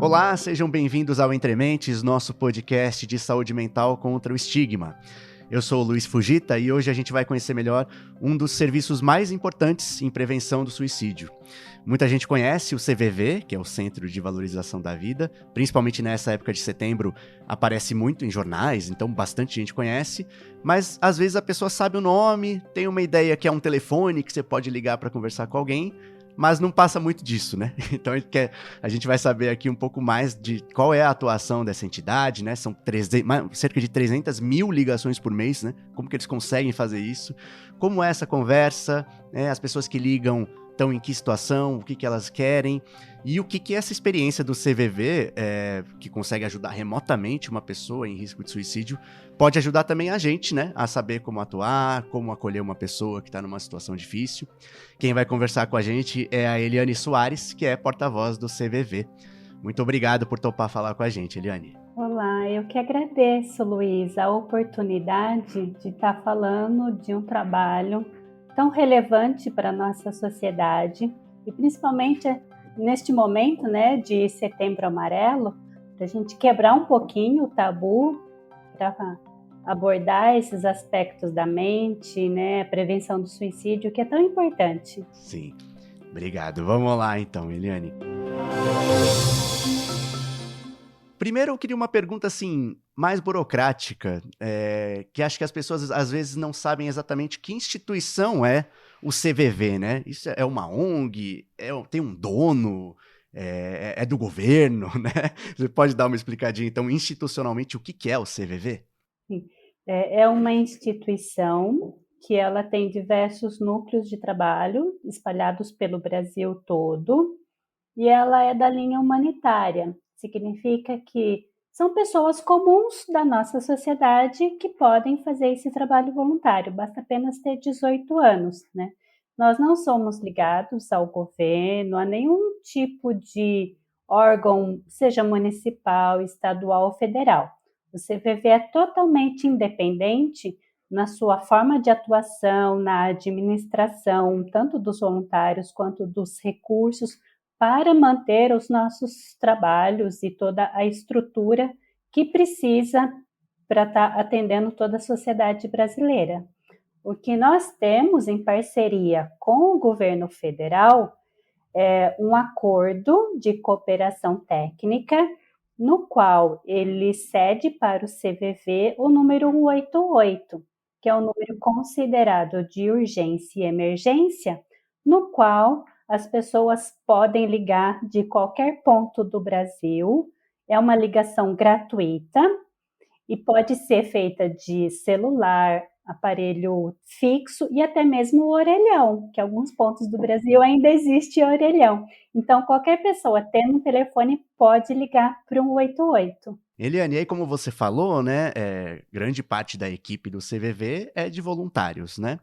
Olá, sejam bem-vindos ao Entre Mentes, nosso podcast de saúde mental contra o estigma. Eu sou o Luiz Fujita e hoje a gente vai conhecer melhor um dos serviços mais importantes em prevenção do suicídio. Muita gente conhece o CVV, que é o Centro de Valorização da Vida, principalmente nessa época de setembro, aparece muito em jornais, então bastante gente conhece, mas às vezes a pessoa sabe o nome, tem uma ideia que é um telefone que você pode ligar para conversar com alguém, mas não passa muito disso, né? Então a gente vai saber aqui um pouco mais de qual é a atuação dessa entidade, né? São cerca de 300 mil ligações por mês, né? Como que eles conseguem fazer isso? Como é essa conversa, né? As pessoas que ligam estão em que situação, o que elas querem, e o que essa experiência do CVV, que consegue ajudar remotamente uma pessoa em risco de suicídio, pode ajudar também a gente, né, a saber como atuar, como acolher uma pessoa que está numa situação difícil. Quem vai conversar com a gente é a Eliane Soares, que é porta-voz do CVV. Muito obrigado por topar falar com a gente, Eliane. Olá, eu que agradeço, Luiz, a oportunidade de estar falando de um trabalho tão relevante para a nossa sociedade e principalmente neste momento, né, de Setembro Amarelo, para a gente quebrar um pouquinho o tabu, para abordar esses aspectos da mente, né, a prevenção do suicídio, que é tão importante. Sim, obrigado. Vamos lá então, Eliane. Primeiro, eu queria uma pergunta, assim, mais burocrática, que acho que as pessoas, às vezes, não sabem exatamente que instituição é o CVV, né? Isso é uma ONG? Tem um dono? É do governo, né? Você pode dar uma explicadinha, então, institucionalmente, o que é o CVV? Sim. É uma instituição que ela tem diversos núcleos de trabalho espalhados pelo Brasil todo, e ela é da linha humanitária. Significa que são pessoas comuns da nossa sociedade que podem fazer esse trabalho voluntário, basta apenas ter 18 anos, né? Nós não somos ligados ao governo, a nenhum tipo de órgão, seja municipal, estadual ou federal. O CVV é totalmente independente na sua forma de atuação, na administração, tanto dos voluntários quanto dos recursos, para manter os nossos trabalhos e toda a estrutura que precisa para estar atendendo toda a sociedade brasileira. O que nós temos em parceria com o governo federal é um acordo de cooperação técnica, no qual ele cede para o CVV o número 188, que é o número considerado de urgência e emergência, no qual as pessoas podem ligar de qualquer ponto do Brasil. É uma ligação gratuita e pode ser feita de celular, aparelho fixo e até mesmo o orelhão, que em alguns pontos do Brasil ainda existe orelhão. Então, qualquer pessoa tendo um telefone pode ligar para o 188. Eliane, aí como você falou, né, grande parte da equipe do CVV é de voluntários, né?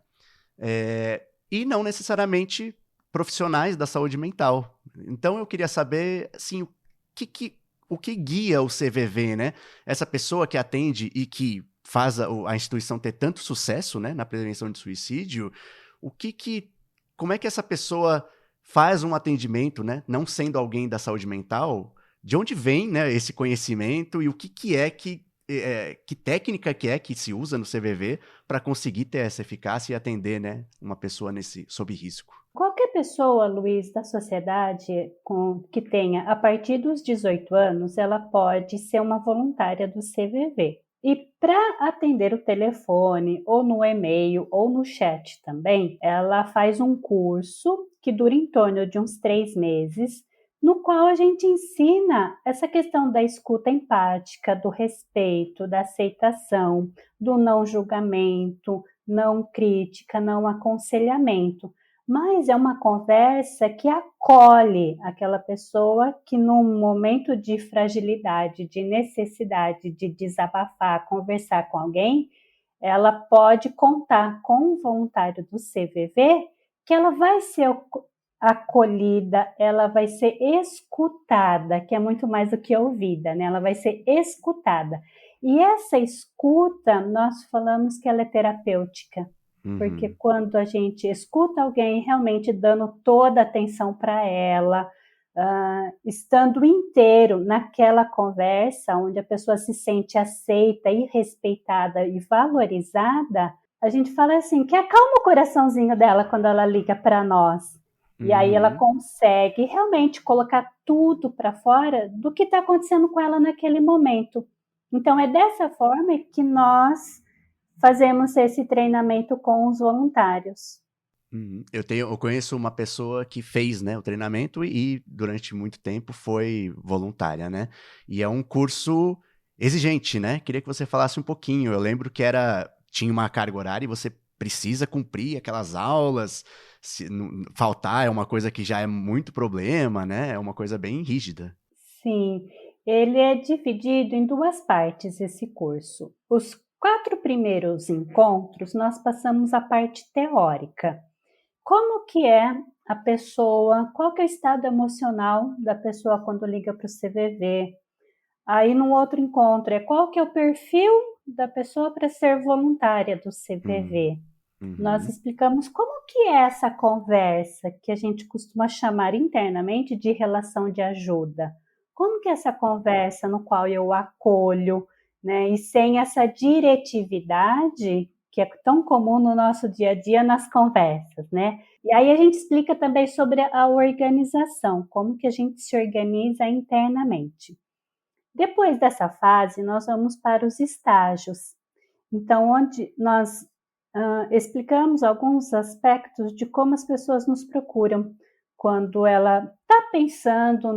E não necessariamente profissionais da saúde mental. Então eu queria saber, assim, o que guia o CVV, né? Essa pessoa que atende e que faz a instituição ter tanto sucesso, né, na prevenção de suicídio, como é que essa pessoa faz um atendimento, né, não sendo alguém da saúde mental? De onde vem, né, esse conhecimento e o que técnica que se usa no CVV para conseguir ter essa eficácia e atender, né, uma pessoa sob risco? Qualquer pessoa, Luiz, da sociedade que tenha a partir dos 18 anos, ela pode ser uma voluntária do CVV. E para atender o telefone, ou no e-mail, ou no chat também, ela faz um curso que dura em torno de uns 3 meses, no qual a gente ensina essa questão da escuta empática, do respeito, da aceitação, do não julgamento, não crítica, não aconselhamento. Mas é uma conversa que acolhe aquela pessoa que num momento de fragilidade, de necessidade de desabafar, conversar com alguém, ela pode contar com um voluntário do CVV que ela vai ser acolhida, ela vai ser escutada, que é muito mais do que ouvida, né? Ela vai ser escutada. E essa escuta, nós falamos que ela é terapêutica. Porque quando a gente escuta alguém realmente dando toda a atenção para ela, estando inteiro naquela conversa, onde a pessoa se sente aceita e respeitada e valorizada, a gente fala assim, que acalma o coraçãozinho dela quando ela liga para nós. E aí ela Uhum. consegue realmente colocar tudo para fora do que está acontecendo com ela naquele momento. Então, é dessa forma que nós fazemos esse treinamento com os voluntários. Uhum. Eu conheço uma pessoa que fez, né, o treinamento e durante muito tempo foi voluntária, né? E é um curso exigente, né? Queria que você falasse um pouquinho. Eu lembro que tinha uma carga horária e você precisa cumprir aquelas aulas. Se faltar é uma coisa que já é muito problema, né? É uma coisa bem rígida. Sim, ele é dividido em duas partes, esse curso. Os 4 primeiros encontros, nós passamos a parte teórica. Como que é a pessoa, qual que é o estado emocional da pessoa quando liga para o CVV? Aí, no outro encontro, qual que é o perfil da pessoa para ser voluntária do Hum, CVV? Nós uhum, explicamos como que é essa conversa que a gente costuma chamar internamente de relação de ajuda. Como que é essa conversa no qual eu acolho, né? E sem essa diretividade que é tão comum no nosso dia a dia nas conversas, né? E aí a gente explica também sobre a organização, como que a gente se organiza internamente. Depois dessa fase, nós vamos para os estágios. Então, onde nós explicamos alguns aspectos de como as pessoas nos procuram quando ela está pensando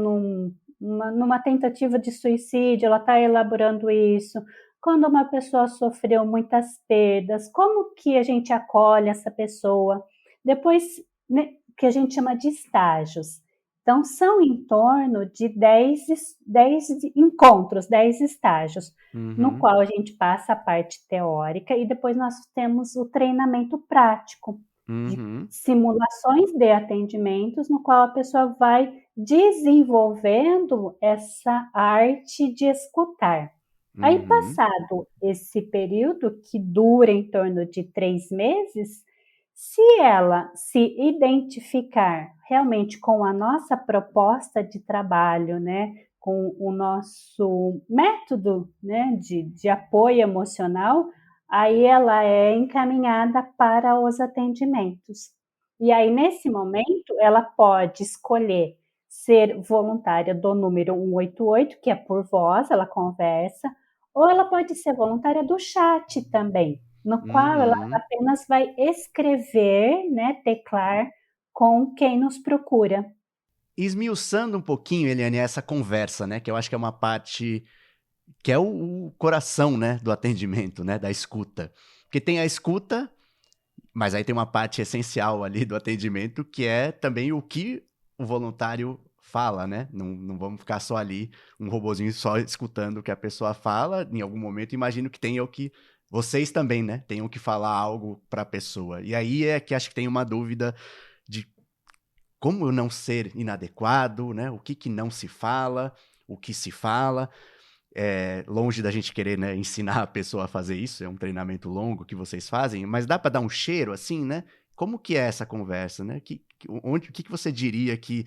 numa tentativa de suicídio, ela está elaborando isso, quando uma pessoa sofreu muitas perdas, como que a gente acolhe essa pessoa. Depois, né, que a gente chama de estágios. Então, são em torno de 10 encontros, 10 estágios, no uhum, qual a gente passa a parte teórica e depois nós temos o treinamento prático de uhum, simulações de atendimentos, no qual a pessoa vai desenvolvendo essa arte de escutar. Aí, uhum, passado esse período, que dura em torno de 3 meses, se ela se identificar realmente com a nossa proposta de trabalho, né, com o nosso método, né, de apoio emocional, aí ela é encaminhada para os atendimentos. E aí, nesse momento, ela pode escolher ser voluntária do número 188, que é por voz, ela conversa, ou ela pode ser voluntária do chat também, no qual ela uhum. apenas vai escrever, né, teclar com quem nos procura. Esmiuçando um pouquinho, Eliane, essa conversa, né? Que eu acho que é uma parte que é o coração, né, do atendimento, né, da escuta. Porque tem a escuta, mas aí tem uma parte essencial ali do atendimento, que é também o que o voluntário fala, né? Não vamos ficar só ali, um robozinho só escutando o que a pessoa fala. Em algum momento, imagino que tenha o que vocês também, né, tenham que falar algo para a pessoa. E aí é que acho que tem uma dúvida de como não ser inadequado, né? O que não se fala, o que se fala. Longe da gente querer, né, ensinar a pessoa a fazer isso, é um treinamento longo que vocês fazem, mas dá para dar um cheiro assim, né? Como que é essa conversa, né? O que você diria que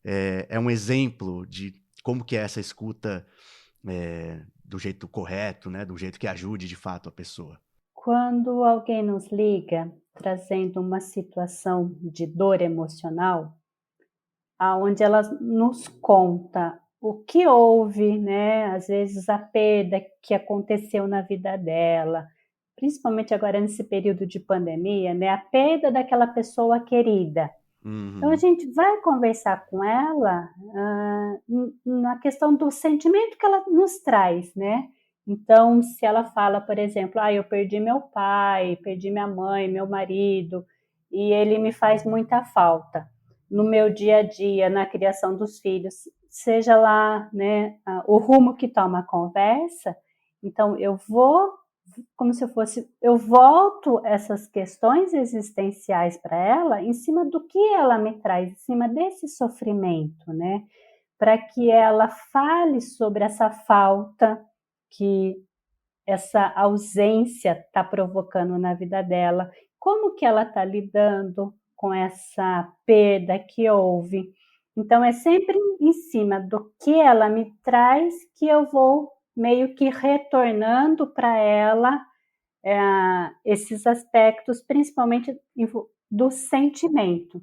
é um exemplo de como que é essa escuta do jeito correto, né? Do jeito que ajude de fato a pessoa? Quando alguém nos liga trazendo uma situação de dor emocional, aonde ela nos conta o que houve, né, às vezes a perda que aconteceu na vida dela, principalmente agora nesse período de pandemia, né, a perda daquela pessoa querida. Então a Uhum, gente vai conversar com ela, na questão do sentimento que ela nos traz, né. Então, se ela fala, por exemplo: "Ah, eu perdi meu pai, perdi minha mãe, meu marido, e ele me faz muita falta no meu dia a dia, na criação dos filhos", seja lá, né, o rumo que toma a conversa, então eu vou como se eu fosse, eu volto essas questões existenciais para ela em cima do que ela me traz, em cima desse sofrimento, né? Para que ela fale sobre essa falta que essa ausência está provocando na vida dela, como que ela está lidando com essa perda que houve. Então é sempre em cima do que ela me traz que eu vou meio que retornando para ela, esses aspectos, principalmente do sentimento,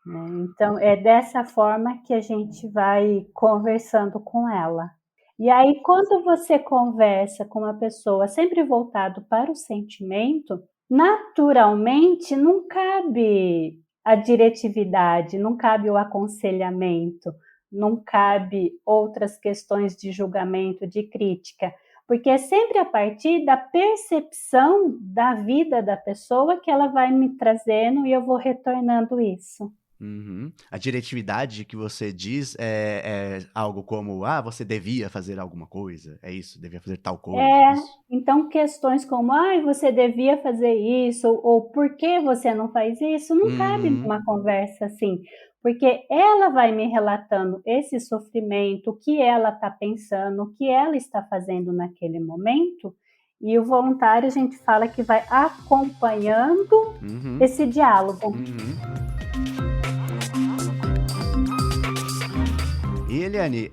né. Então é dessa forma que a gente vai conversando com ela. E aí quando você conversa com uma pessoa sempre voltado para o sentimento, naturalmente não cabe a diretividade, não cabe o aconselhamento, não cabe outras questões de julgamento, de crítica, porque é sempre a partir da percepção da vida da pessoa que ela vai me trazendo e eu vou retornando isso. Uhum. A diretividade que você diz é algo como, ah, você devia fazer alguma coisa, é isso? Devia fazer tal coisa, É, isso? então questões como: "Ai, você devia fazer isso", ou "Por que você não faz isso?", não cabe Uhum. numa conversa assim, porque ela vai me relatando esse sofrimento, o que ela está pensando, o que ela está fazendo naquele momento, e o voluntário a gente fala que vai acompanhando Uhum. esse diálogo. Uhum. E Eliane,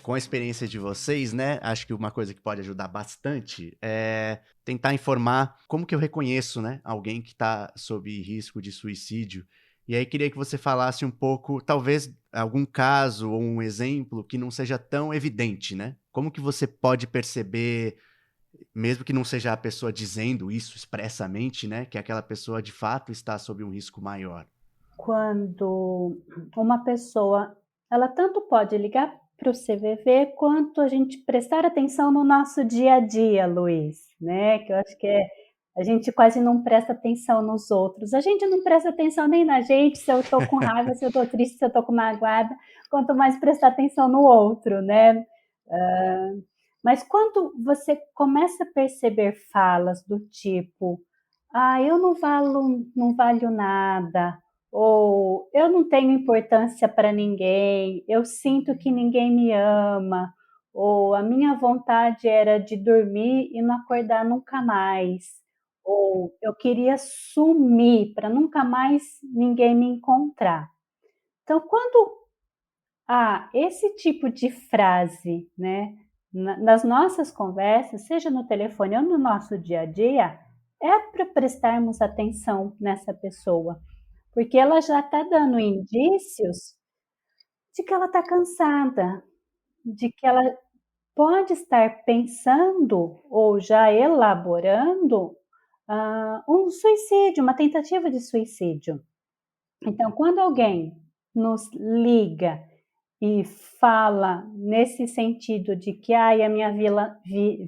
com a experiência de vocês, né, acho que uma coisa que pode ajudar bastante é tentar informar como que eu reconheço, né, alguém que está sob risco de suicídio. E aí queria que você falasse um pouco, talvez algum caso ou um exemplo que não seja tão evidente, né? Como que você pode perceber, mesmo que não seja a pessoa dizendo isso expressamente, né, que aquela pessoa de fato está sob um risco maior? Quando uma pessoa, ela tanto pode ligar para o CVV, quanto a gente prestar atenção no nosso dia a dia, Luiz, né, que eu acho que a gente quase não presta atenção nos outros. A gente não presta atenção nem na gente, se eu estou com raiva, se eu estou triste, se eu estou com magoada, quanto mais prestar atenção no outro, né. Mas quando você começa a perceber falas do tipo: "Ah, eu não valho nada", ou "Eu não tenho importância para ninguém", "Eu sinto que ninguém me ama", ou "A minha vontade era de dormir e não acordar nunca mais", ou "Eu queria sumir para nunca mais ninguém me encontrar". Então quando esse tipo de frase, né, nas nossas conversas, seja no telefone ou no nosso dia a dia, é para prestarmos atenção nessa pessoa, porque ela já está dando indícios de que ela está cansada, de que ela pode estar pensando ou já elaborando, um suicídio, uma tentativa de suicídio. Então, quando alguém nos liga e fala nesse sentido de que: "Ai, a minha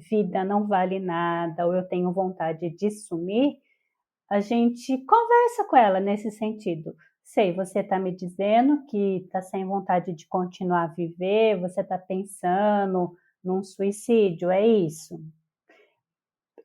vida não vale nada", ou "Eu tenho vontade de sumir", a gente conversa com ela nesse sentido. "Sei, você está me dizendo que está sem vontade de continuar a viver, você está pensando num suicídio, é isso?".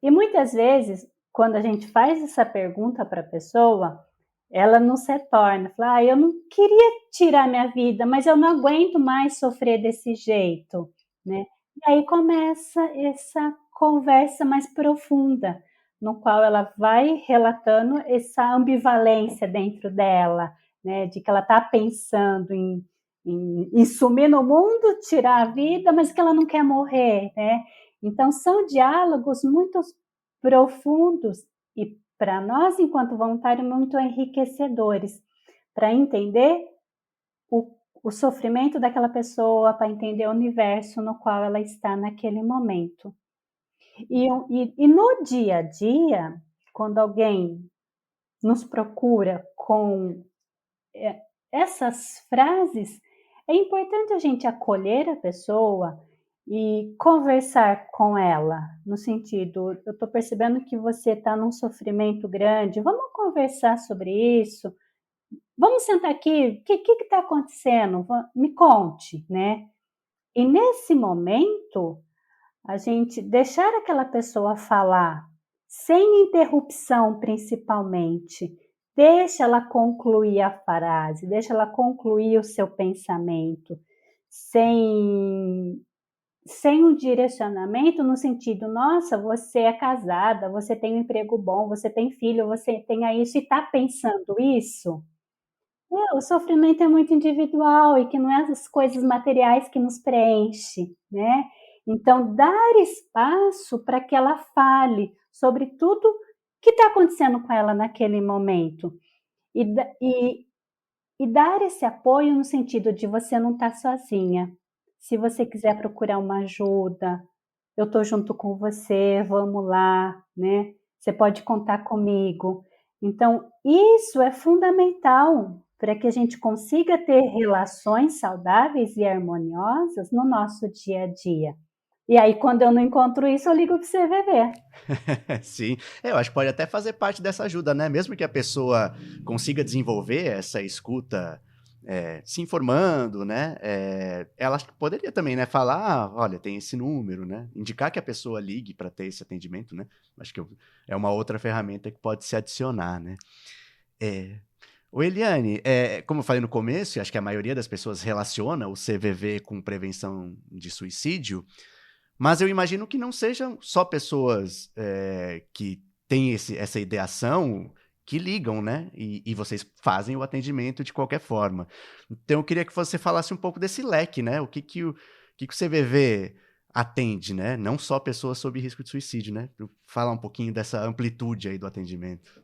E muitas vezes, quando a gente faz essa pergunta para a pessoa, ela nos retorna, fala: "Eu não queria tirar minha vida, mas eu não aguento mais sofrer desse jeito", né. E aí começa essa conversa mais profunda, no qual ela vai relatando essa ambivalência dentro dela, né, de que ela está pensando em sumir no mundo, tirar a vida, mas que ela não quer morrer, né. Então são diálogos muito profundos e, para nós, enquanto voluntário, muito enriquecedores, para entender o sofrimento daquela pessoa, para entender o universo no qual ela está naquele momento. E no dia a dia, quando alguém nos procura com essas frases, é importante a gente acolher a pessoa e conversar com ela, no sentido: "Eu estou percebendo que você está num sofrimento grande, vamos conversar sobre isso? Vamos sentar aqui, o que está acontecendo? Me conte", né. E nesse momento, a gente deixar aquela pessoa falar, sem interrupção principalmente. Deixa ela concluir a frase, deixa ela concluir o seu pensamento, sem sem um direcionamento no sentido: "Nossa, você é casada, você tem um emprego bom, você tem filho, você tem isso e está pensando isso?". O sofrimento é muito individual e que não é as coisas materiais que nos preenche, né. Então dar espaço para que ela fale sobre tudo que está acontecendo com ela naquele momento. E da e dar esse apoio no sentido de você não estar sozinha. Se você quiser procurar uma ajuda, eu estou junto com você, vamos lá, né. Você pode contar comigo. Então, isso é fundamental para que a gente consiga ter relações saudáveis e harmoniosas no nosso dia a dia. E aí, quando eu não encontro isso, eu ligo para o CVV. Sim. Eu acho que pode até fazer parte dessa ajuda, né, mesmo que a pessoa consiga desenvolver essa escuta, se informando, né, ela poderia também, né, falar: "Ah, olha, tem esse número", né, indicar que a pessoa ligue para ter esse atendimento, né, acho que é uma outra ferramenta que pode se adicionar, né. É. Ô Eliane, como eu falei no começo, e acho que a maioria das pessoas relaciona o CVV com prevenção de suicídio, mas eu imagino que não sejam só pessoas, que têm essa ideação que ligam, né, e vocês fazem o atendimento de qualquer forma. Então eu queria que você falasse um pouco desse leque, né, o que que o CVV atende, né, não só pessoas sob risco de suicídio, né, falar um pouquinho dessa amplitude aí do atendimento.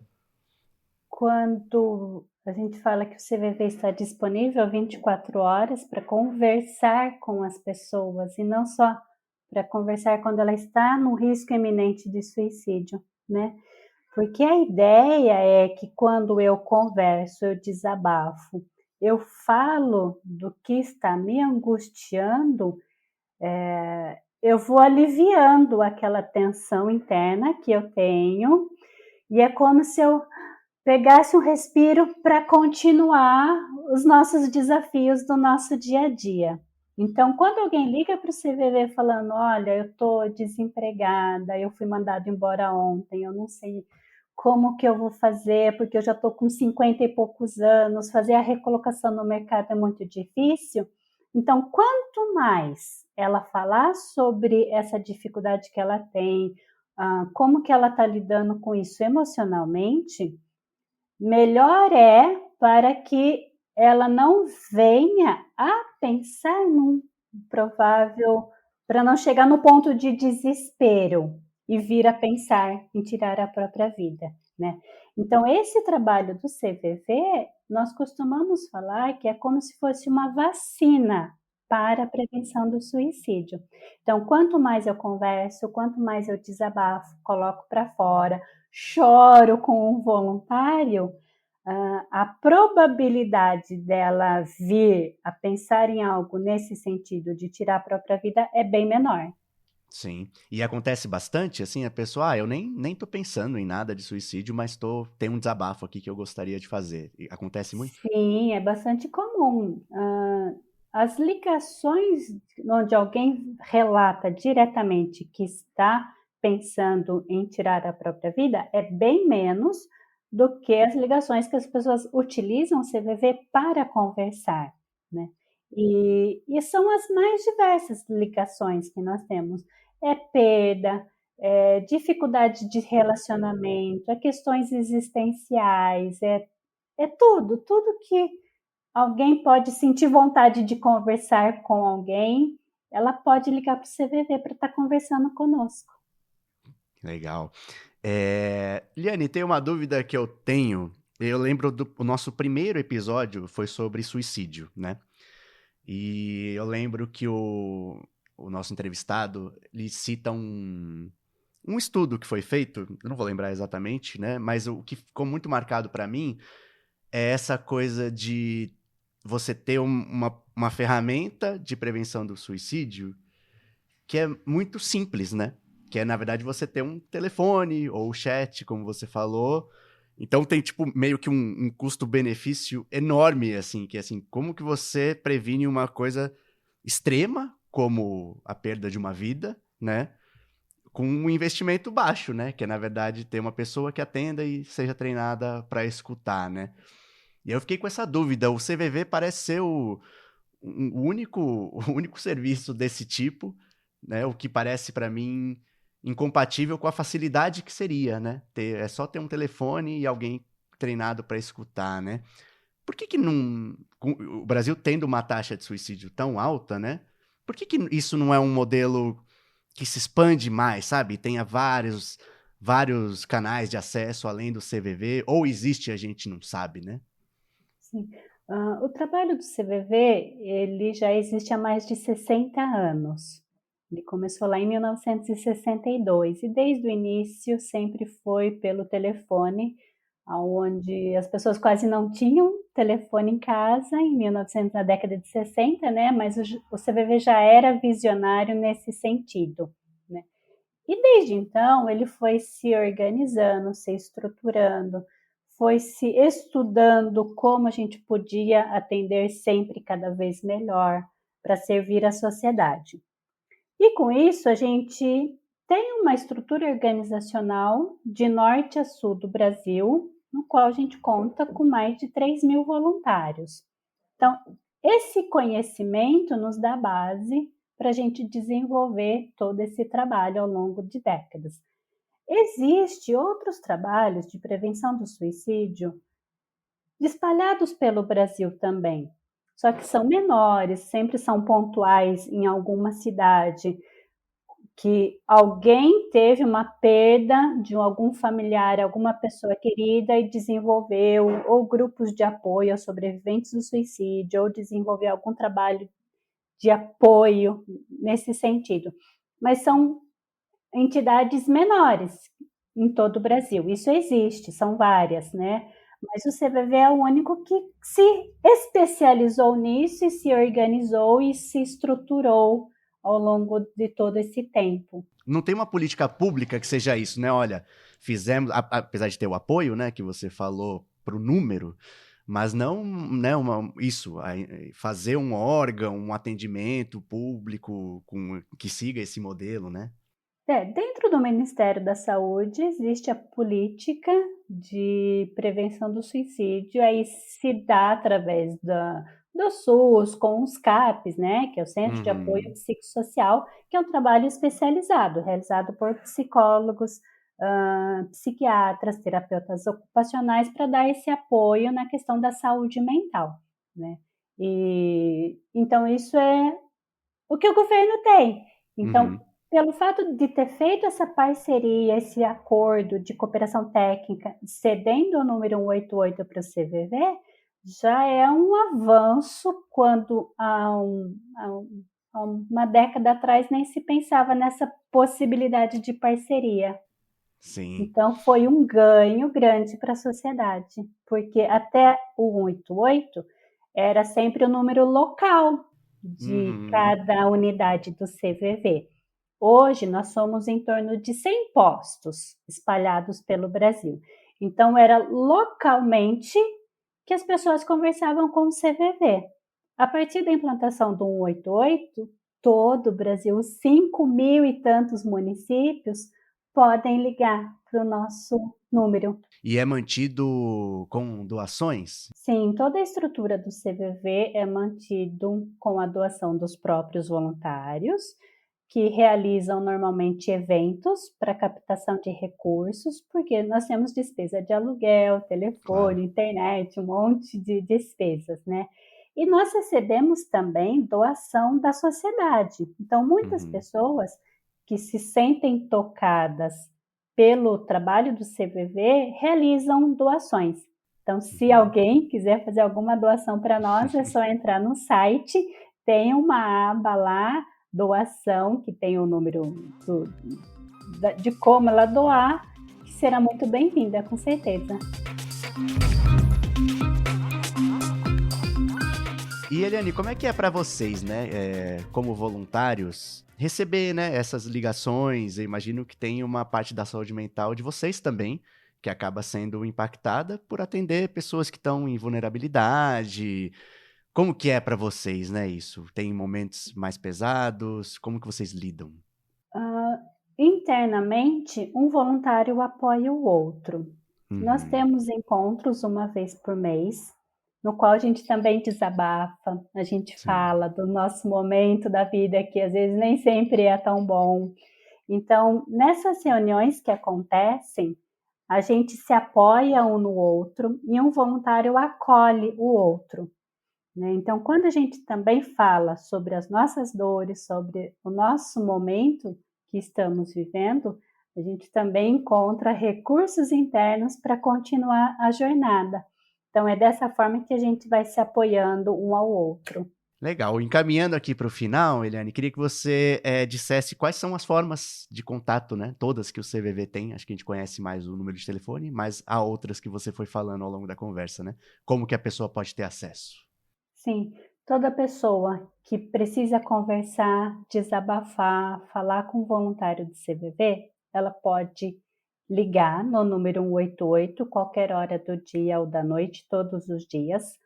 Quando a gente fala que o CVV está disponível 24 horas para conversar com as pessoas e não só para conversar quando ela está no risco iminente de suicídio, né. Porque a ideia é que quando eu converso, eu desabafo, eu falo do que está me angustiando, eu vou aliviando aquela tensão interna que eu tenho, e é como se eu pegasse um respiro para continuar os nossos desafios do nosso dia a dia. Então, quando alguém liga para o CVV falando: "Olha, eu estou desempregada, eu fui mandado embora ontem, eu não sei como que eu vou fazer, porque eu já estou com 50 e poucos anos, fazer a recolocação no mercado é muito difícil". Então, quanto mais ela falar sobre essa dificuldade que ela tem, como que ela está lidando com isso emocionalmente, melhor é para que ela não venha a pensar num provável, para não chegar no ponto de desespero e vir a pensar em tirar a própria vida, né. Então esse trabalho do CVV, nós costumamos falar que é como se fosse uma vacina para a prevenção do suicídio. Então quanto mais eu converso, quanto mais eu desabafo, coloco para fora, choro com um voluntário, a probabilidade dela vir a pensar em algo nesse sentido de tirar a própria vida é bem menor. Sim. E acontece bastante, assim, a pessoa: "Ah, eu nem tô pensando em nada de suicídio, mas tem um desabafo aqui que eu gostaria de fazer". E acontece muito? Sim, é bastante comum. As ligações onde alguém relata diretamente que está pensando em tirar a própria vida é bem menos do que as ligações que as pessoas utilizam o CVV para conversar, né. E são as mais diversas ligações que nós temos. É perda, é dificuldade de relacionamento, é questões existenciais, é tudo, tudo que alguém pode sentir vontade de conversar com alguém, ela pode ligar para o CVV para estar conversando conosco. Legal. Liane, tem uma dúvida que eu tenho. Eu lembro do o nosso primeiro episódio foi sobre suicídio, né. E eu lembro que o nosso entrevistado, ele cita um estudo que foi feito, eu não vou lembrar exatamente, né, mas o que ficou muito marcado para mim é essa coisa de você ter uma ferramenta de prevenção do suicídio que é muito simples, né? Que é, na verdade, você ter um telefone ou chat, como você falou. Então tem, tipo, meio que um custo-benefício enorme, assim, que assim, como que você previne uma coisa extrema, como a perda de uma vida, né? Com um investimento baixo, né? Que é, na verdade, ter uma pessoa que atenda e seja treinada para escutar, né? E eu fiquei com essa dúvida. O CVV parece ser o único, o único serviço desse tipo, né? O que parece para mim incompatível com a facilidade que seria, né? É só ter um telefone e alguém treinado para escutar, né? Por que que não, o Brasil tendo uma taxa de suicídio tão alta, né? Por que que isso não é um modelo que se expande mais, sabe? Tenha vários canais de acesso além do CVV, ou existe, a gente não sabe, né? Sim. O trabalho do CVV, ele já existe há mais de 60 anos. Ele começou lá em 1962 e desde o início sempre foi pelo telefone, onde as pessoas quase não tinham telefone em casa, em 1900, na década de 60, né? Mas o CVV já era visionário nesse sentido, né? E desde então ele foi se organizando, se estruturando, foi se estudando como a gente podia atender sempre cada vez melhor para servir a sociedade. E com isso a gente tem uma estrutura organizacional de norte a sul do Brasil, no qual a gente conta com mais de 3.000 voluntários. Então, esse conhecimento nos dá base para a gente desenvolver todo esse trabalho ao longo de décadas. Existem outros trabalhos de prevenção do suicídio espalhados pelo Brasil também, só que são menores, sempre são pontuais em alguma cidade, que alguém teve uma perda de algum familiar, alguma pessoa querida e desenvolveu, ou grupos de apoio aos sobreviventes do suicídio, ou desenvolveu algum trabalho de apoio nesse sentido. Mas são entidades menores em todo o Brasil. Isso existe, são várias, né? Mas o CVV é o único que se especializou nisso e se organizou e se estruturou ao longo de todo esse tempo. Não tem uma política pública que seja isso, né? Olha, fizemos, apesar de ter o apoio, né, que você falou para o número, mas não, né, fazer um órgão, um atendimento público que siga esse modelo, né? Dentro do Ministério da Saúde existe a política de prevenção do suicídio, aí se dá através do SUS, com os CAPs, né, que é o Centro de Apoio Psicossocial, que é um trabalho especializado, realizado por psicólogos, psiquiatras, terapeutas ocupacionais, para dar esse apoio na questão da saúde mental, né? E então isso é o que o governo tem. Então, pelo fato de ter feito essa parceria, esse acordo de cooperação técnica, cedendo o número 188 para o CVV, já é um avanço quando há uma década atrás nem se pensava nessa possibilidade de parceria. Sim. Então, foi um ganho grande para a sociedade, porque até o 188 era sempre o número local de cada unidade do CVV. Hoje, nós somos em torno de 100 postos espalhados pelo Brasil. Então, era localmente que as pessoas conversavam com o CVV. A partir da implantação do 188, todo o Brasil, 5.000 e tantos municípios, podem ligar para o nosso número. E é mantido com doações? Sim, toda a estrutura do CVV é mantido com a doação dos próprios voluntários, que realizam normalmente eventos para captação de recursos, porque nós temos despesa de aluguel, telefone, internet, um monte de despesas, né? E nós recebemos também doação da sociedade. Então, muitas pessoas que se sentem tocadas pelo trabalho do CVV realizam doações. Então, se alguém quiser fazer alguma doação para nós, é só entrar no site, tem uma aba lá, doação, que tem o número de como ela doar, que será muito bem-vinda, com certeza. E Eliane, como é que é para vocês, né, como voluntários, receber, né, essas ligações? Eu imagino que tem uma parte da saúde mental de vocês também, que acaba sendo impactada por atender pessoas que estão em vulnerabilidade. Como que é para vocês, né, isso? Tem momentos mais pesados? Como que vocês lidam? Internamente, um voluntário apoia o outro. Nós temos encontros uma vez por mês, no qual a gente também desabafa, a gente fala do nosso momento da vida, que às vezes nem sempre é tão bom. Então, nessas reuniões que acontecem, A gente se apoia um no outro e um voluntário acolhe o outro, né? Então, quando a gente também fala sobre as nossas dores, sobre o nosso momento que estamos vivendo, a gente também encontra recursos internos para continuar a jornada. Então, é dessa forma que a gente vai se apoiando um ao outro. Legal. Encaminhando aqui para o final, Eliane, queria que você dissesse quais são as formas de contato, né? Todas que o CVV tem. Acho que a gente conhece mais o número de telefone, mas há outras que você foi falando ao longo da conversa, né? Como que a pessoa pode ter acesso? Sim, toda pessoa que precisa conversar, desabafar, falar com o voluntário do CVV, ela pode ligar no número 188, qualquer hora do dia ou da noite, todos os dias,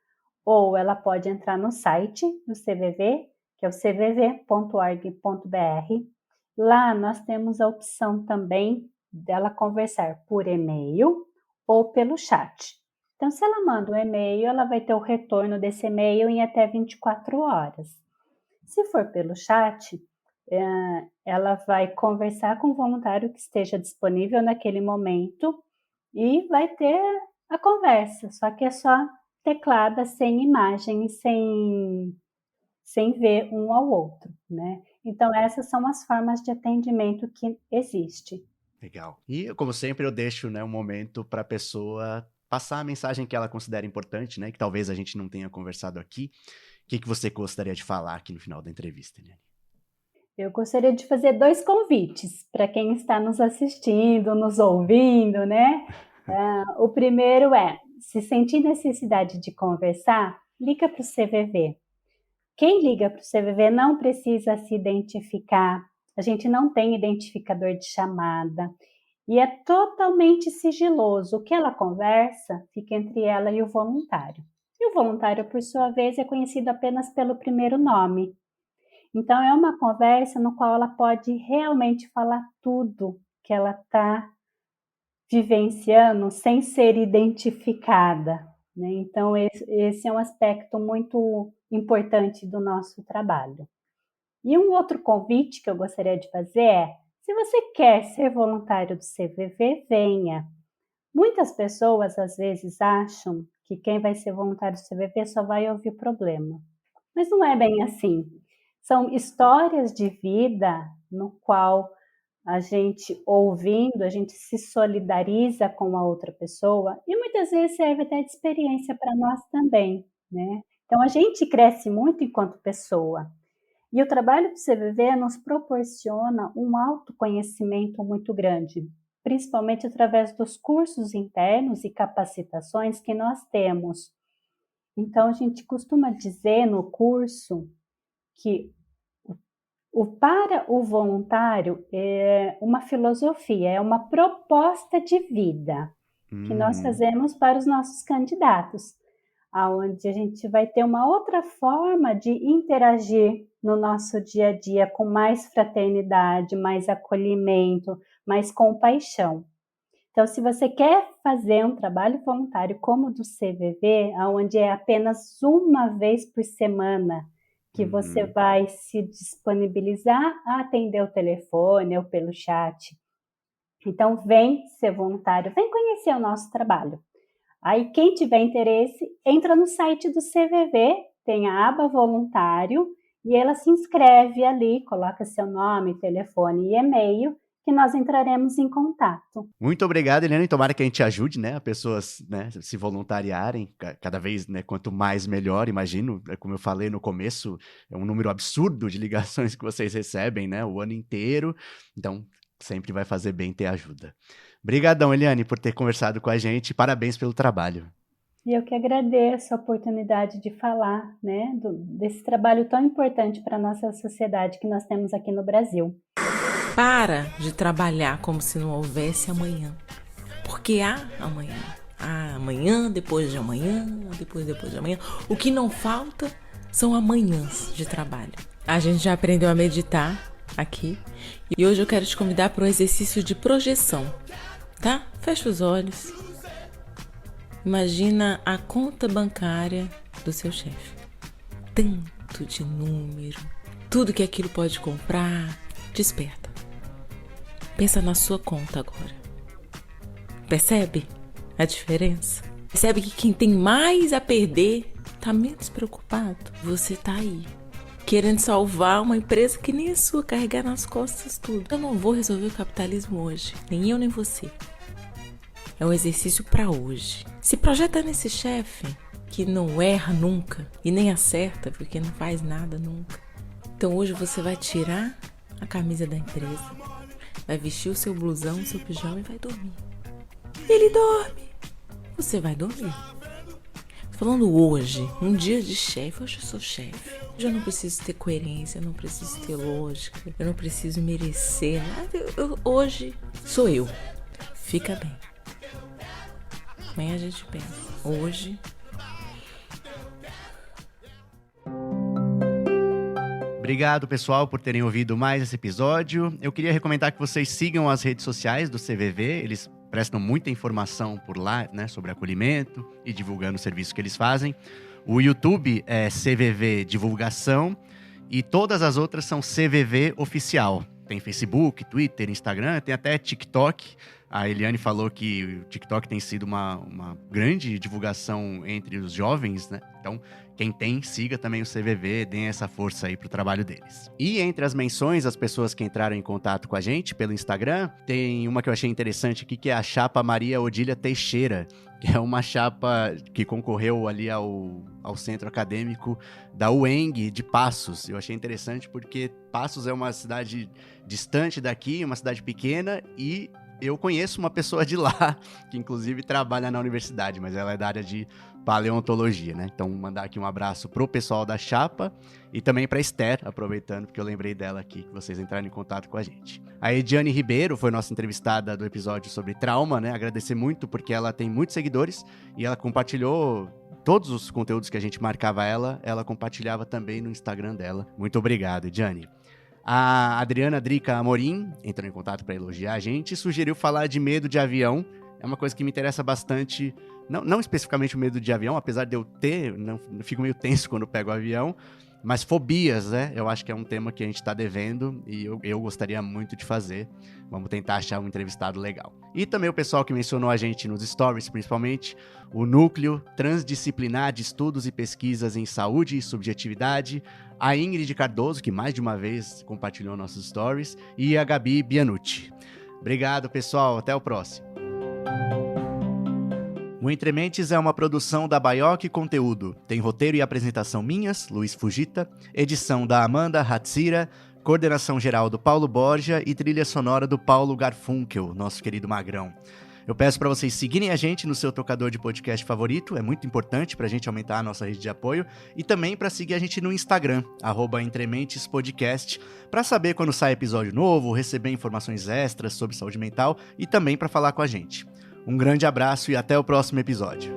ou ela pode entrar no site do CVV, que é o cvv.org.br. Lá nós temos a opção também dela conversar por e-mail ou pelo chat. Então, se ela manda um e-mail, ela vai ter o retorno desse e-mail em até 24 horas. Se for pelo chat, ela vai conversar com o voluntário que esteja disponível naquele momento e vai ter a conversa, só que é só teclada, sem imagem e sem ver um ao outro, né? Então, essas são as formas de atendimento que existem. Legal. E, como sempre, eu deixo, né, um momento para a pessoa passar a mensagem que ela considera importante, né? Que talvez a gente não tenha conversado aqui. O que você gostaria de falar aqui no final da entrevista, Eliane? Eu gostaria de fazer 2 convites para quem está nos assistindo, nos ouvindo, né? O primeiro é, se sentir necessidade de conversar, liga para o CVV. Quem liga para o CVV não precisa se identificar, a gente não tem identificador de chamada e é totalmente sigiloso. O que ela conversa fica entre ela e o voluntário. E o voluntário, por sua vez, é conhecido apenas pelo primeiro nome. Então, é uma conversa no qual ela pode realmente falar tudo que ela está vivenciando sem ser identificada, né? Então, esse é um aspecto muito importante do nosso trabalho. E um outro convite que eu gostaria de fazer é, se você quer ser voluntário do CVV, venha. Muitas pessoas, às vezes, acham que quem vai ser voluntário do CVV só vai ouvir problema. Mas não é bem assim. São histórias de vida no qual a gente ouvindo, a gente se solidariza com a outra pessoa e muitas vezes serve até de experiência para nós também, né? Então a gente cresce muito enquanto pessoa. E o trabalho do CVV nos proporciona um autoconhecimento muito grande, principalmente através dos cursos internos e capacitações que nós temos. Então a gente costuma dizer no curso que para o voluntário é uma filosofia, é uma proposta de vida que nós fazemos para os nossos candidatos, onde a gente vai ter uma outra forma de interagir no nosso dia a dia com mais fraternidade, mais acolhimento, mais compaixão. Então, se você quer fazer um trabalho voluntário como o do CVV, onde é apenas uma vez por semana, que você vai se disponibilizar a atender o telefone ou pelo chat. Então, vem ser voluntário, vem conhecer o nosso trabalho. Aí, quem tiver interesse, entra no site do CVV, tem a aba voluntário, e ela se inscreve ali, coloca seu nome, telefone e e-mail, que nós entraremos em contato. Muito obrigado, Eliane. Tomara que a gente ajude, né, a pessoas, né, se voluntariarem, cada vez, né, quanto mais melhor, imagino, como eu falei no começo, é um número absurdo de ligações que vocês recebem, né, o ano inteiro, então sempre vai fazer bem ter ajuda. Obrigadão, Eliane, por ter conversado com a gente, parabéns pelo trabalho. E eu que agradeço a oportunidade de falar, né, desse trabalho tão importante para a nossa sociedade que nós temos aqui no Brasil. Para de trabalhar como se não houvesse amanhã. Porque há amanhã. Há amanhã, depois de amanhã, depois de amanhã. O que não falta são amanhãs de trabalho. A gente já aprendeu a meditar aqui. E hoje eu quero te convidar para um exercício de projeção. Tá? Fecha os olhos. Imagina a conta bancária do seu chefe. Tanto de número. Tudo que aquilo pode comprar. Desperta. Pensa na sua conta agora. Percebe a diferença? Percebe que quem tem mais a perder tá menos preocupado? Você tá aí, querendo salvar uma empresa que nem é sua, carregar nas costas tudo. Eu não vou resolver o capitalismo hoje, nem eu nem você. É um exercício pra hoje. Se projeta nesse chefe que não erra nunca e nem acerta porque não faz nada nunca. Então hoje você vai tirar a camisa da empresa, vai vestir o seu blusão, o seu pijama e vai dormir. Ele dorme. Você vai dormir. Falando hoje, um dia de chefe, hoje eu sou chefe. Hoje eu não preciso ter coerência, eu não preciso ter lógica, eu não preciso merecer nada. Hoje sou eu. Fica bem. Amanhã a gente pensa. Hoje... Obrigado, pessoal, por terem ouvido mais esse episódio. Eu queria recomendar que vocês sigam as redes sociais do CVV. Eles prestam muita informação por lá, né, sobre acolhimento e divulgando o serviço que eles fazem. O YouTube é CVV Divulgação e todas as outras são CVV Oficial. Tem Facebook, Twitter, Instagram, tem até TikTok. A Eliane falou que o TikTok tem sido uma grande divulgação entre os jovens, né? Então, quem tem, siga também o CVV, deem essa força aí pro trabalho deles. E entre as menções, as pessoas que entraram em contato com a gente pelo Instagram, tem uma que eu achei interessante aqui, que é a chapa Maria Odília Teixeira, que é uma chapa que concorreu ali ao centro acadêmico da UENG de Passos. Eu achei interessante porque Passos é uma cidade distante daqui, uma cidade pequena, e eu conheço uma pessoa de lá, que inclusive trabalha na universidade, mas ela é da área de paleontologia, né? Então, mandar aqui um abraço pro pessoal da chapa e também pra Esther, aproveitando, porque eu lembrei dela aqui, que vocês entraram em contato com a gente. A Ediane Ribeiro foi nossa entrevistada do episódio sobre trauma, né? Agradecer muito, porque ela tem muitos seguidores e ela compartilhou todos os conteúdos que a gente marcava ela compartilhava também no Instagram dela. Muito obrigado, Ediane. A Adriana Drica Amorim entrou em contato para elogiar a gente e sugeriu falar de medo de avião. É uma coisa que me interessa bastante, não especificamente o medo de avião, apesar de eu ter, eu fico meio tenso quando pego o avião, mas fobias, né? Eu acho que é um tema que a gente está devendo e eu gostaria muito de fazer. Vamos tentar achar um entrevistado legal. E também o pessoal que mencionou a gente nos stories, principalmente, o Núcleo Transdisciplinar de Estudos e Pesquisas em Saúde e Subjetividade, a Ingrid Cardoso, que mais de uma vez compartilhou nossos stories, e a Gabi Bianucci. Obrigado, pessoal. Até o próximo. O Entre Mentes é uma produção da Baioque Conteúdo. Tem roteiro e apresentação minhas, Luiz Fujita, edição da Amanda Hatsira, coordenação geral do Paulo Borja e trilha sonora do Paulo Garfunkel, nosso querido Magrão. Eu peço para vocês seguirem a gente no seu tocador de podcast favorito, é muito importante para a gente aumentar a nossa rede de apoio, e também para seguir a gente no Instagram, @entrementespodcast, para saber quando sai episódio novo, receber informações extras sobre saúde mental e também para falar com a gente. Um grande abraço e até o próximo episódio.